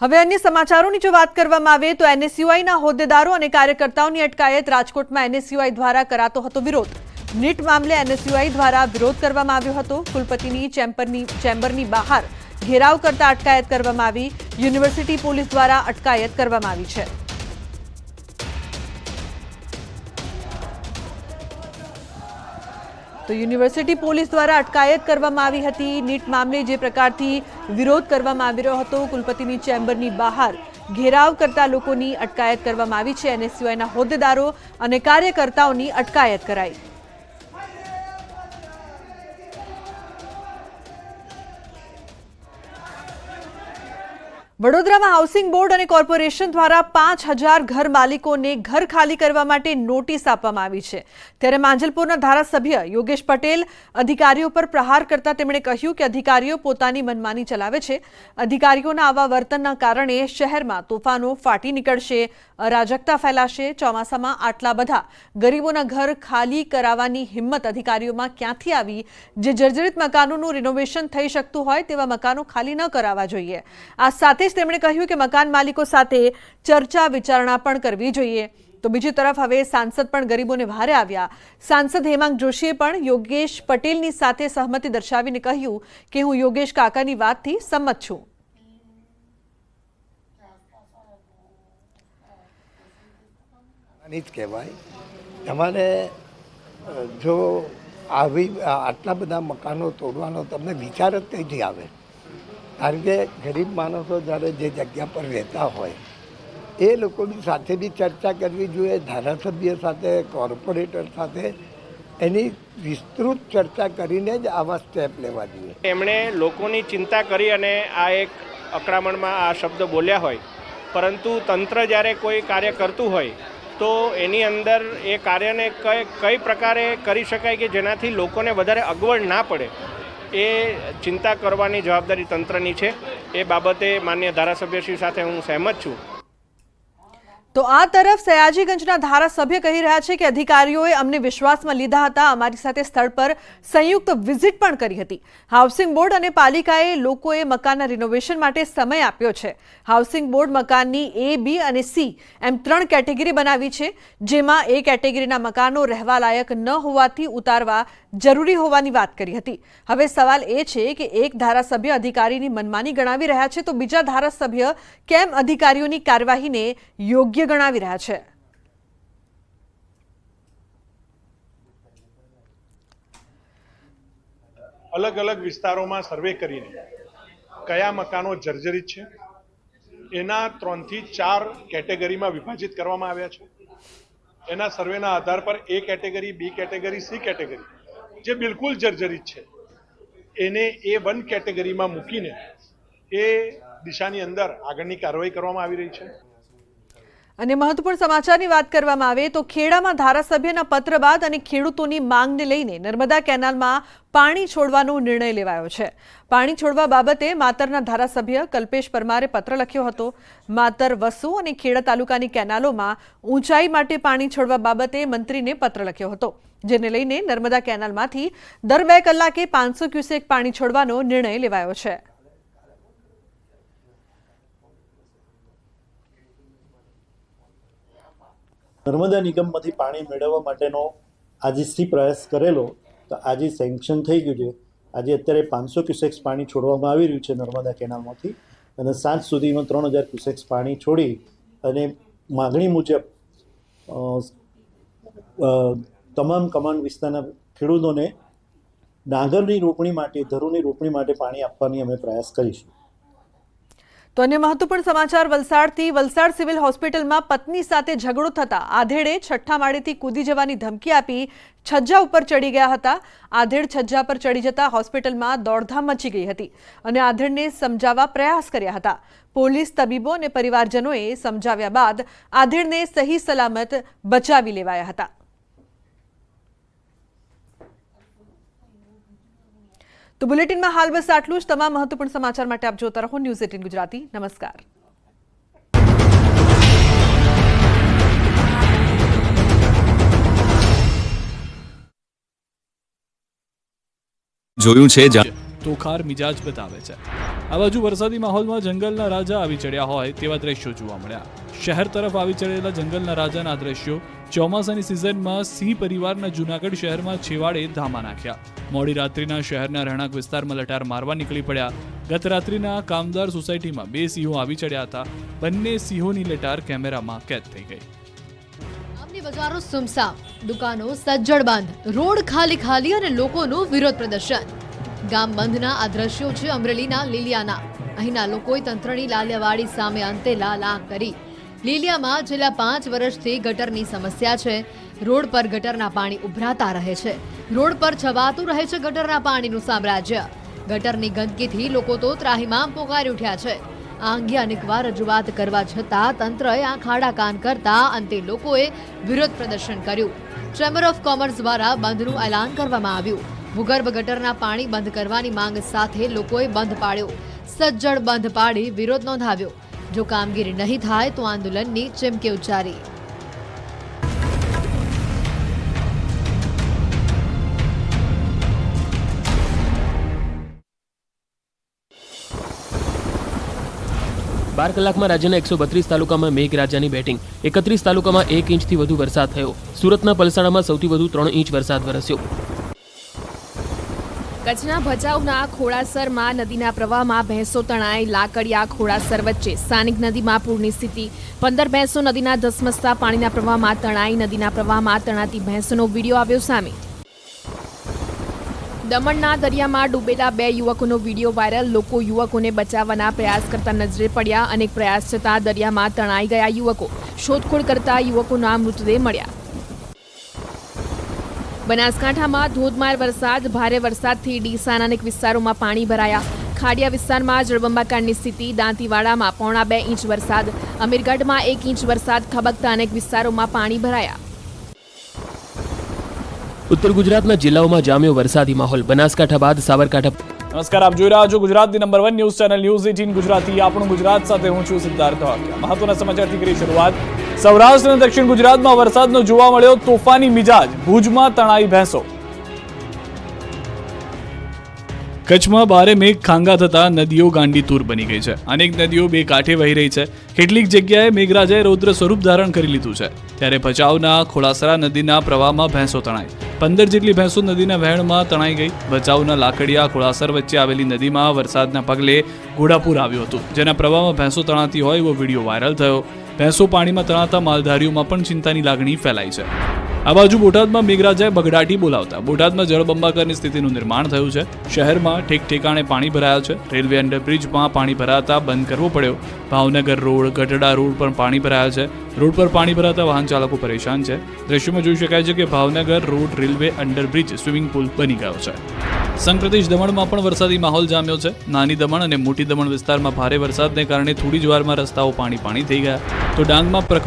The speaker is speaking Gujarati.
હવે અન્ય સમાચારોની જો વાત કરવામાં આવે તો એનએસયુઆઈના હોદ્દેદારો અને કાર્યકર્તાઓની અટકાયત। રાજકોટમાં એનએસયુઆઈ દ્વારા કરાતો હતો વિરોધ। નીટ મામલે એનએસયુઆઈ દ્વારા વિરોધ કરવામાં આવ્યો હતો। કુલપતિની ચેમ્બરની બહાર ઘેરાવ કરતા અટકાયત કરવામાં આવી। યુનિવર્સિટી પોલીસ દ્વારા અટકાયત કરવામાં આવી છે। तो यूनिवर्सिटी पुलिस द्वारा अटकायत करवामां आवी हती। नीट मामले जे प्रकारथी विरोध करवामां आवी रह्यो हतो, कुलपतिनी चेम्बरनी बहार घेराव करता लोकोनी अटकायत करवामां आवी छे। एनएसयूआईना होद्देदारो अने कार्यकर्ताओनी अटकायत कराई। वडोदरामां हाउसिंग बोर्ड और कॉर्पोरेशन द्वारा 5000 घर मालिकों ने घर खाली करवा माटे नोटिस आपवामां आवी छे। त्यारे मांजलपुरना धारासभ्य योगेश पटेल अधिकारीओ पर प्रहार करता तेमणे कह्युं के अधिकारीओ पोतानी मनमानी चलावे छे। अधिकारीओना आवा वर्तनना कारणे शहेरमां तोफानो फाटी निकळशे, अराजकता फैलाशे। ચોમાસામાં આટલા બધા ગરીબોના ઘર ખાલી કરાવવાની હિંમત અધિકારીઓમાં ક્યાંથી આવી? જે જર્જરિત મકાનોનું રિનોવેશન થઈ શકતું હોય તેવા મકાનો ખાલી ન કરાવવા જોઈએ। આ સાથે જ તેમણે કહ્યું કે મકાન માલિકો સાથે ચર્ચા વિચારણા પણ કરવી જોઈએ। તો બીજી તરફ હવે સાંસદ પણ ગરીબોને વહારે આવ્યા। સાંસદ હેમાંગ જોશીએ પણ યોગેશ પટેલની સાથે સહમતિ દર્શાવીને કહ્યું કે હું યોગેશ કાકાની વાતથી સંમત છું। જ કહેવાય તમારે જો આવી આટલા બધા મકાનો તોડવાનો તમને વિચાર જ કંઈથી આવે? કારણ કે ગરીબ માણસો જ્યારે જે જગ્યા પર રહેતા હોય એ લોકોની સાથે બી ચર્ચા કરવી જોઈએ, ધારાસભ્ય સાથે, કોર્પોરેટર સાથે એની વિસ્તૃત ચર્ચા કરીને જ આવા સ્ટેપ લેવા જોઈએ। એમણે લોકોની ચિંતા કરી અને આ એક અકળામણમાં આ શબ્દ બોલ્યા હોય, પરંતુ તંત્ર જ્યારે કોઈ કાર્ય કરતું હોય તો એની અંદર એ કાર્યને કઈ પ્રકારે કરી શકાય કે જેનાથી લોકોને વધારે અગવડ ના પડે એ ચિંતા કરવાની જવાબદારી તંત્રની છે। એ બાબતે માન્ય ધારાસભ્યશ્રી સાથે હું સહેમત છું। તો આ તરફ સયાજીગંજના ધારાસભ્ય કહી રહ્યા છે કે અધિકારીઓએ અમને વિશ્વાસમાં લીધા હતા, અમારી સાથે સ્થળ પર સંયુક્ત વિઝિટ પણ કરી હતી। હાઉસિંગ બોર્ડ અને પાલિકાએ લોકોએ મકાનના રિનોવેશન માટે સમય આપ્યો છે। હાઉસિંગ બોર્ડ મકાનની A, B અને C એમ 3 કેટેગરી બનાવી છે, જેમાં A કેટેગરીના મકાનો રહેવા લાયક ન હોવાથી ઉતારવા જરૂરી હોવાની વાત કરી હતી। હવે સવાલ એ છે કે એક ધારાસભ્ય અધિકારીની મનમાની ગણાવી રહ્યા છે તો બીજા ધારાસભ્ય કેમ અધિકારીઓની કાર્યવાહીને યોગ્ય ગણાવી રહ્યા છે? અલગ અલગ વિસ્તારોમાં સર્વે કરીને કયા મકાનો જર્જરિત છે એના 3 થી 4 કેટેગરીમાં વિભાજિત કરવામાં આવ્યા છે। એના સર્વેના આધાર પર A category, B category, C category જે બિલકુલ જર્જરિત છે એને A1 કેટેગરીમાં મૂકીને એ દિશાની અંદર આગળની કાર્યવાહી કરવામાં આવી રહી છે। અને મહત્વપૂર્ણ સમાચારની વાત કરવામાં આવે તો ખેડામાં ધારાસભ્યના પત્ર બાદ અને ખેડૂતોની માંગને લઈને નર્મદા કેનાલમાં પાણી છોડવાનો નિર્ણય લેવાયો છે। પાણી છોડવા બાબતે માતરના ધારાસભ્ય કલ્પેશ પરમારે પત્ર લખ્યો હતો। માતર, વસુ અને ખેડા તાલુકાની કેનાલોમાં ઊંચાઈ માટે પાણી છોડવા બાબતે મંત્રીને પત્ર લખ્યો હતો, જેને લઈને નર્મદા કેનાલમાંથી દર 2 કલાકે 500 ક્યુસેક પાણી છોડવાનો નિર્ણય લેવાયો છે। નર્મદા નિગમમાંથી પાણી મેળવવા માટેનો આજથી પ્રયાસ કરેલો તો આજે સેન્કશન થઈ ગયું છે। આજે અત્યારે 500 ક્યુસેક્સ પાણી છોડવામાં આવી રહ્યું છે નર્મદા કેનાલમાંથી અને સાંજ સુધીમાં 3000 ક્યુસેક્સ પાણી છોડી અને માગણી મુજબ તમામ કમાન્ડ વિસ્તારના ખેડૂતોને ડાંગરની રોપણી માટે, ધરુની રોપણી માટે પાણી આપવાની અમે પ્રયાસ કરીશું। તો અન્ય મહત્વપૂર્ણ સમાચાર વલસાડથી। વલસાડ સિવિલ હોસ્પિટલમાં પત્ની સાથે ઝઘડો થતા આધેડે 6ઠ્ઠા માળેથી કૂદી જવાની ધમકી આપી છજ્જા ઉપર ચડી ગયા હતા। આધેડ છજ્જા પર ચડી જતા હોસ્પિટલમાં દોડધામ મચી ગઈ હતી અને આધેડને સમજાવવા પ્રયાસ કર્યા હતા। પોલીસ, તબીબો અને પરિવારજનોએ સમજાવ્યા બાદ આધેડને સહી સલામત બચાવી લેવાયા હતા। તો બુલેટિનમાં હાલ બસ આટલું જ। તમામ મહત્વપૂર્ણ સમાચાર માટે આપ જોતા રહો ન્યૂઝ 18 ગુજરાતી। નમસ્કાર। જોયું છે તોખાર મિજાજ બતાવે છે. આ બાજુ વરસાદી માહોલમાં જંગલના રાજા આવી ચડ્યા હોય તેવા દ્રશ્યો જોવા મળ્યા. શહેર તરફ આવી ચડેલા જંગલના રાજાના દ્રશ્યો ચોમાસાની સિઝનમાં સિંહ પરિવારના જૂનાગઢ શહેરમાં છેવાડે ધામા નાખ્યા. મોડી રાત્રિના શહેરના રહેણાંક વિસ્તારમાં લટાર મારવા નીકળી પડ્યા. ગત રાત્રિના કામદાર સોસાયટીમાં 2 સિંહો આવી ચડ્યા હતા. બંને સિંહોની લટાર કેમેરામાં કેદ થઈ ગઈ. ગામની બજારો સુમસામ, દુકાનો સજ્જડ બંધ, રોડ ખાલી ખાલી અને લોકોનું વિરોધ પ્રદર્શન. ગામ બંધના આ દ્રશ્યો છે અમરેલીના લીલિયાના. અહીંના લોકોએ તંત્રની લાલિયાવાડી સામે અંતે લાલાક કરી. લીલિયામાં છેલ્લા 5 વર્ષથી ગટરની સમસ્યા છે. રોડ પર ગટરના પાણી ઉભરાતા રહે છે. રોડ પર છવાતું રહે છે ગટરના પાણીનું સામ્રાજ્ય. ગટરની ગંદકીથી લોકો તો ત્રાહિમામ પોકારી ઉઠ્યા છે. આ અંગે અનેકવાર રજૂઆત કરવા છતાં તંત્રએ આ ખાડા કાન કરતા અંતે લોકોએ વિરોધ પ્રદર્શન કર્યું. ચેમ્બર ઓફ કોમર્સ દ્વારા બંધનું એલાન કરવામાં આવ્યું. ભૂગર્ભ ગટરના પાણી બંધ કરવાની માંગ સાથે લોકોએ બંધ પાડ્યો. સજ્જડ બંધ પાડી વિરોધ નોંધાવ્યો. જો કામગીરી નહીં થાય તો આંદોલનની ચીમકી ઉચ્ચારી. બાર કલાકમાં રાજ્યના 132 તાલુકામાં મેઘરાજાની બેટિંગ. 31 તાલુકામાં 1 ઇંચથી વધુ વરસાદ થયો. સુરતના પલસાણામાં સૌથી વધુ 3 ઇંચ વરસાદ વરસ્યો. કચ્છના ભચાઉના ખોડાસરમાં નદીના પ્રવાહમાં ભેંસો તણાઈ. લાકડિયા ખોડાસર વચ્ચે સ્થાનિક નદીમાં પૂરની સ્થિતિ. 15 ભેંસો નદીના ધસમસતા પાણીના પ્રવાહમાં તણાઈ. નદીના પ્રવાહમાં તણાતી ભેંસોનો વિડીયો આવ્યો સામે. દમણના દરિયામાં ડૂબેલા 2 યુવકોનો વિડીયો વાયરલ. લોકો યુવકોને બચાવવાના પ્રયાસ કરતા નજરે પડ્યા. અનેક પ્રયાસ છતાં દરિયામાં તણાઈ ગયા યુવકો. શોધખોળ કરતા યુવકોના મૃતદેહ મળ્યા. બનાસકાંઠામાં ધોધમાર વરસાદ. ભારે વરસાદથી ડીસાના અનેક વિસ્તારોમાં પાણી ભરાયા. ખાડિયા વિસ્તારમાં જળબંબાકારની સ્થિતિ. દાંતીવાડામાં 1.5 ઇંચ વરસાદ. અમીરગઢમાં 1 ઇંચ વરસાદ ખાબકતા અનેક વિસ્તારોમાં પાણી ભરાયા. ઉત્તર ગુજરાતના જિલ્લાઓમાં જામ્યો વરસાદી માહોલ. બનાસકાંઠા બાદ સાબરકાંઠા. નમસ્કાર, આપ જોઈ રહ્યા છો ગુજરાતની number 1 news channel news 18 Gujarati. આપણું ગુજરાત સાથે હું છું સિદ્ધાર્થ ધોળકિયા. મહત્વના સમાચારથી કરી શરૂઆત. સૌરાષ્ટ્ર અને દક્ષિણ ગુજરાતમાં વરસાદનો જોવા મળ્યો તોફાની મિજાજ. ભુજમાં તણાઈ ભેંસો. કચ્છમાં ભારે મેઘ ખાંગા થતા નદીઓ ગાંડીતુર બની ગઈ છે. અનેક નદીઓ બે કાંઠે વહી રહી છે. કેટલીક જગ્યાએ મેઘરાજાએ રૌદ્ર સ્વરૂપ ધારણ કરી લીધું છે. ત્યારે ભચાઉના ખોડાસરા નદીના પ્રવાહમાં ભેંસો તણાઈ. 15 જેટલી ભેંસો નદીના વહેણમાં તણાઈ ગઈ. ભચાઉના લાકડિયા ખોડાસર વચ્ચે આવેલી નદીમાં વરસાદના પગલે ઘોડાપુર આવ્યું હતું, જેના પ્રવાહમાં ભેંસો તણાતી હોય એવો વિડીયો વાયરલ થયો. ભેંસો પાણીમાં તણાતા માલધારીઓમાં પણ ચિંતાની લાગણી ફેલાઈ છે. આ બાજુ બોટાદમાં મેઘરાજાએ બગડાટી બોલાવતા બોટાદમાં જળબંબાકારની સ્થિતિનું નિર્માણ થયું છે. શહેરમાં ઠેક ઠેકાણે પાણી ભરાયા છે. રેલવે અંડરબ્રિજમાં પાણી ભરાતા બંધ કરવો પડ્યો. ભાવનગર રોડ, ગઢડા રોડ પર પાણી ભરાયા છે. રોડ પર પાણી ભરાતા વાહન ચાલકો પરેશાન છે. દ્રશ્યોમાં જોઈ શકાય છે કે Bhavnagar road railway underbridge swimming pool બની ગયો છે. સંઘપ્રદેશ દમણમાં પણ વરસાદી માહોલ જામ્યો છે. નાની દમણ અને મોટી દમણ વિસ્તારમાં ભારે વરસાદને કારણે થોડી જ વારમાં રસ્તાઓ પાણી થઈ ગયા. તો ડાંગમાં પ્રકૃતિ